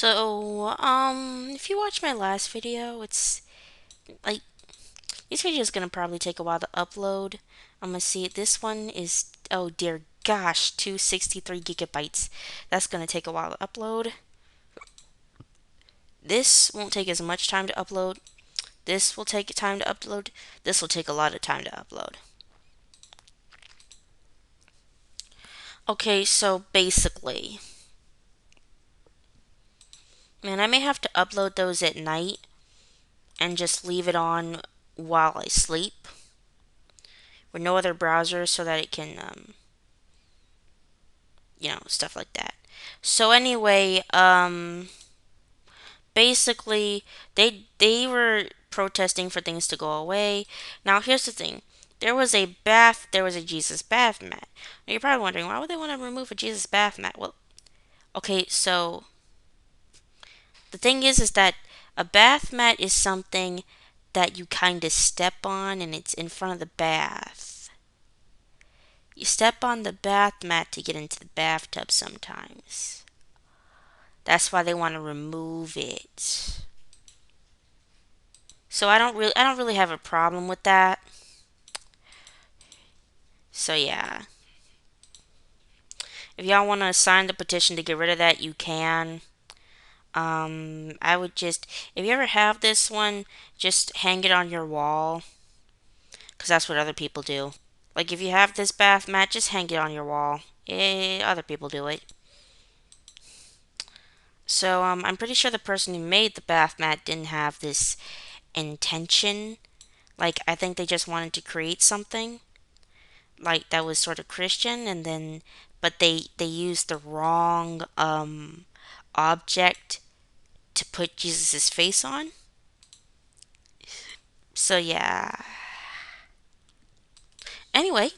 If you watch my last video, it's like this video is gonna probably take a while to upload. I'm gonna see this one is, oh dear gosh, 263 gigabytes. That's gonna take a while to upload. This won't take as much time to upload. This will take time to upload. This will take a lot of time to upload. Okay, so basically, man, I may have to upload those at night and just leave it on while I sleep with no other browser so that it can, stuff like that. So anyway, basically they were protesting for things to go away. Now here's the thing. There was a Jesus bath mat. Now you're probably wondering why would they want to remove a Jesus bath mat? Well, okay, so the thing is that a bath mat is something that you kind of step on and it's in front of the bath. You step on the bath mat to get into the bathtub sometimes. That's why they want to remove it. So I don't really have a problem with that. So yeah. If y'all want to sign the petition to get rid of that, you can. I would just, if you ever have this one, just hang it on your wall, because that's what other people do. Like if you have this bath mat, just hang it on your wall. Other people do it. So I'm pretty sure the person who made the bath mat didn't have this intention. Like I think they just wanted to create something like that was sort of Christian, and then but they used the wrong object to put Jesus's face on. So yeah. Anyway,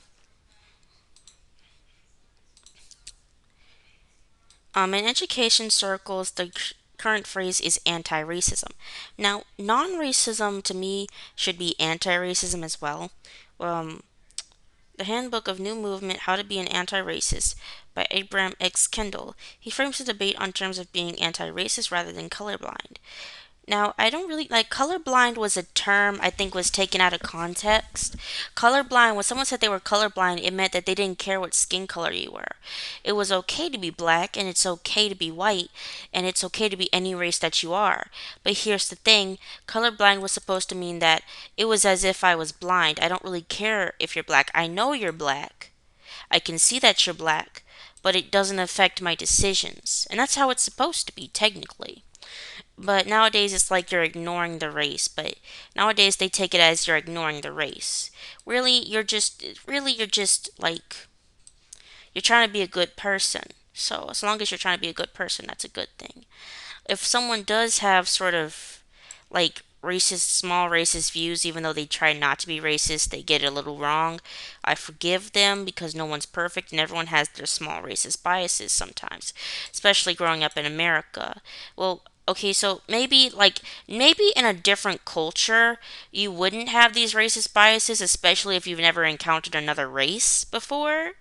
in education circles, the current phrase is anti-racism. Now, non-racism to me should be anti-racism as well. Um, The Handbook of New Movement: How to Be an Anti-Racist by Abraham X. Kendall. He frames the debate on terms of being anti-racist rather than colorblind. Now, I don't really like colorblind was a term I think was taken out of context. Colorblind, when someone said they were colorblind, it meant that they didn't care what skin color you were. It was okay to be black and it's okay to be white and it's okay to be any race that you are. But here's the thing, colorblind was supposed to mean that it was as if I was blind. I don't really care if you're black. I know you're black. I can see that you're black, but it doesn't affect my decisions. And that's how it's supposed to be, technically. But nowadays it's like you're ignoring the race. But nowadays they take it as you're ignoring the race. You're just like, you're trying to be a good person. So as long as you're trying to be a good person, that's a good thing. If someone does have sort of like small racist views, even though they try not to be racist, they get it a little wrong. I forgive them because no one's perfect and everyone has their small racist biases sometimes, especially growing up in America. Well, okay, so maybe in a different culture you wouldn't have these racist biases, especially if you've never encountered another race before.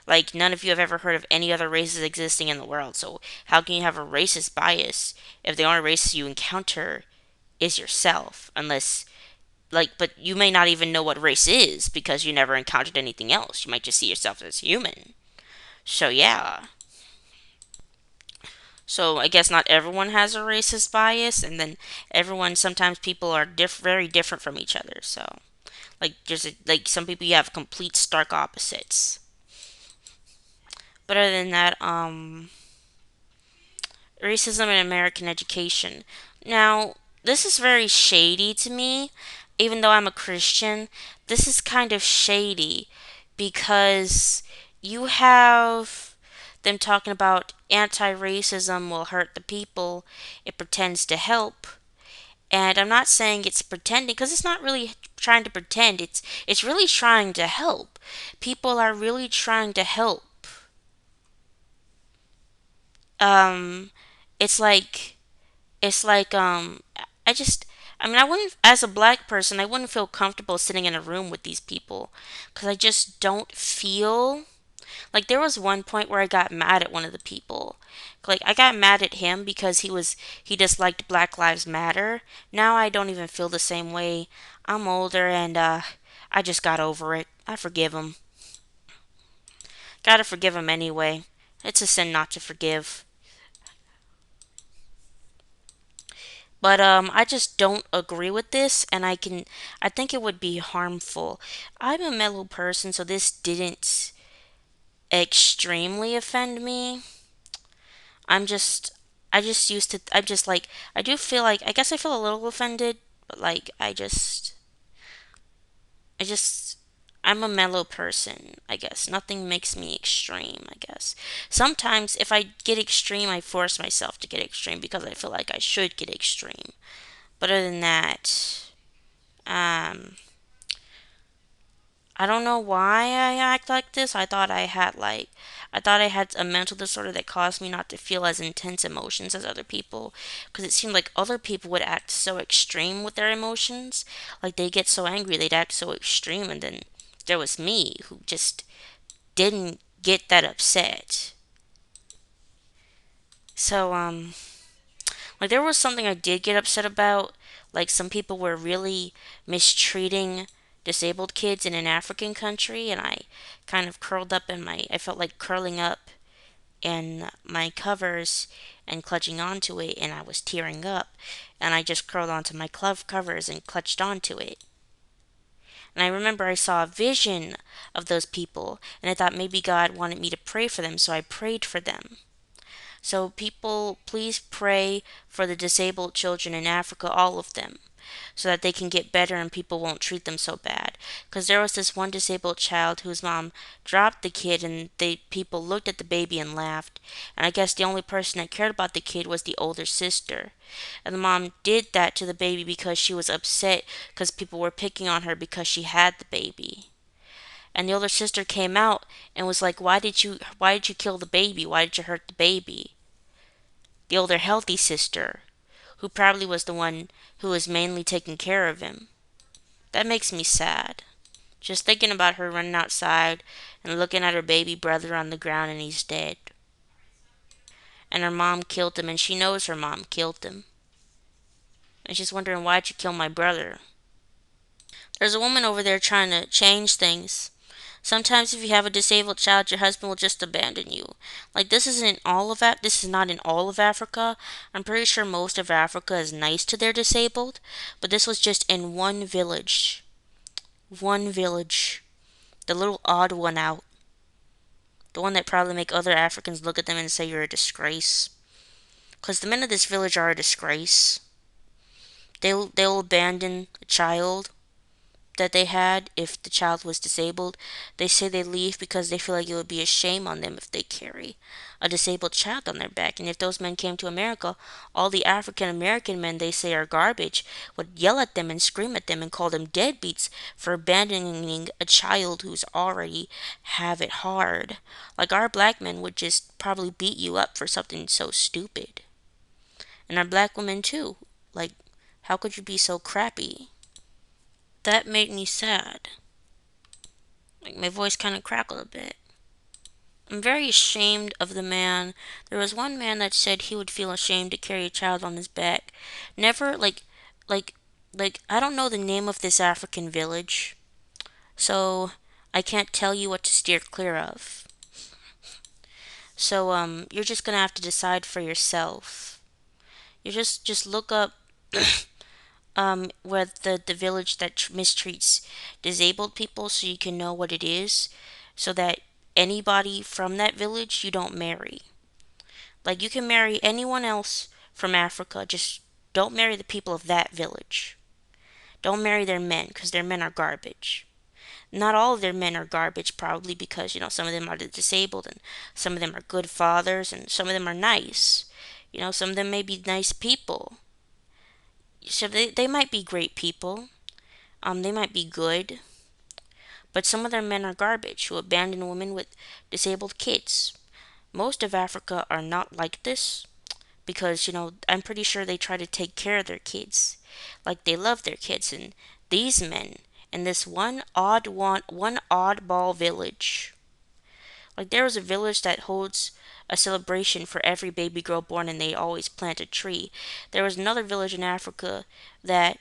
Like, none of you have ever heard of any other races existing in the world. So, how can you have a racist bias if the only race you encounter is yourself? Unless, but you may not even know what race is because you never encountered anything else. You might just see yourself as human. So, yeah. So, I guess not everyone has a racist bias, and then sometimes people are very different from each other. So, like some people you have complete stark opposites. But other than that, racism in American education. Now, this is very shady to me, even though I'm a Christian. This is kind of shady because you have them talking about anti racism will hurt the people it pretends to help. And I'm not saying it's pretending because it's not really trying to pretend. It's really trying to help. People are really trying to help. Um it's like it's like I just I mean I wouldn't, as a black person, I wouldn't feel comfortable sitting in a room with these people cuz I just don't feel Like there was one point where I got mad at one of the people. Like I got mad at him because he disliked Black Lives Matter. Now I don't even feel the same way. I'm older and I just got over it. I forgive him. Gotta forgive him anyway. It's a sin not to forgive. But I just don't agree with this, and I think it would be harmful. I'm a mellow person, so this didn't extremely offend me. I'm just I just used to I'm just like I do feel like I guess I feel a little offended, but like I just I'm a mellow person, I guess. Nothing makes me extreme, I guess. Sometimes if I get extreme, I force myself to get extreme because I feel like I should get extreme. But other than that, um I don't know why I act like this. I thought I had a mental disorder that caused me not to feel as intense emotions as other people because it seemed like other people would act so extreme with their emotions. Like they get so angry, they'd act so extreme and then there was me who just didn't get that upset. So like there was something I did get upset about. Like some people were really mistreating disabled kids in an African country, and I kind of curled up in my. I felt like curling up in my covers and clutching onto it, and I was tearing up, and I just curled onto my glove covers and clutched onto it. And I remember I saw a vision of those people, and I thought maybe God wanted me to pray for them, so I prayed for them. So, people, please pray for the disabled children in Africa, all of them, so that they can get better and people won't treat them so bad. Because there was this one disabled child whose mom dropped the kid, and they people looked at the baby and laughed. And I guess the only person that cared about the kid was the older sister. And the mom did that to the baby because she was upset because people were picking on her because she had the baby. And the older sister came out and was like, why did you kill the baby? Why did you hurt the baby?" The older healthy sister, who probably was the one who was mainly taking care of him. That makes me sad. Just thinking about her running outside and looking at her baby brother on the ground and he's dead. And her mom killed him and she knows her mom killed him. And she's wondering, why'd you kill my brother? There's a woman over there trying to change things. Sometimes if you have a disabled child, your husband will just abandon you. Like this is not in all of Africa. I'm pretty sure most of Africa is nice to their disabled, but this was just in one village. One village. The little odd one out. The one that probably make other Africans look at them and say you're a disgrace. Cause the men of this village are a disgrace. They'll abandon a child that they had if the child was disabled. They say they leave because they feel like it would be a shame on them if they carry a disabled child on their back. And if those men came to America, all the African American men they say are garbage would yell at them and scream at them and call them deadbeats for abandoning a child who's already have it hard. Like our black men would just probably beat you up for something so stupid. And our black women too. Like, how could you be so crappy? That made me sad. Like my voice kind of crackled a bit. I'm very ashamed of the man. There was one man that said he would feel ashamed to carry a child on his back. Never like I don't know the name of this African village, so I can't tell you what to steer clear of. So you're just gonna have to decide for yourself. You just look up where the village that mistreats disabled people so you can know what it is so that anybody from that village you don't marry. Like you can marry anyone else from Africa, just don't marry the people of that village. Don't marry their men because their men are garbage. Not all of their men are garbage, probably because, some of them are disabled and some of them are good fathers and some of them are nice. Some of them may be nice people. So they might be great people. They might be good, but some of their men are garbage who abandon women with disabled kids. Most of Africa are not like this because, I'm pretty sure they try to take care of their kids. Like they love their kids. And these men in this one oddball village Like there was a village that holds a celebration for every baby girl born and they always plant a tree. There was another village in Africa that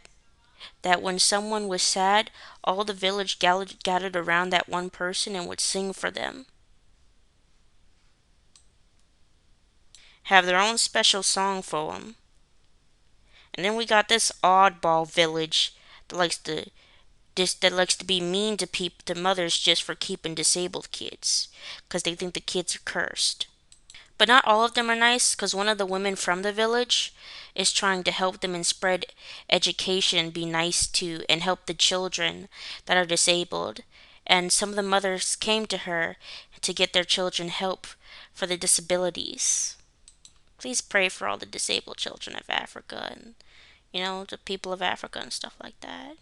when someone was sad, all the village gathered around that one person and would sing for them. Have their own special song for them. And then we got this oddball village that likes to be mean to mothers just for keeping disabled kids because they think the kids are cursed. But not all of them are nice because one of the women from the village is trying to help them and spread education and be nice to and help the children that are disabled. And some of the mothers came to her to get their children help for the disabilities. Please pray for all the disabled children of Africa and, the people of Africa and stuff like that.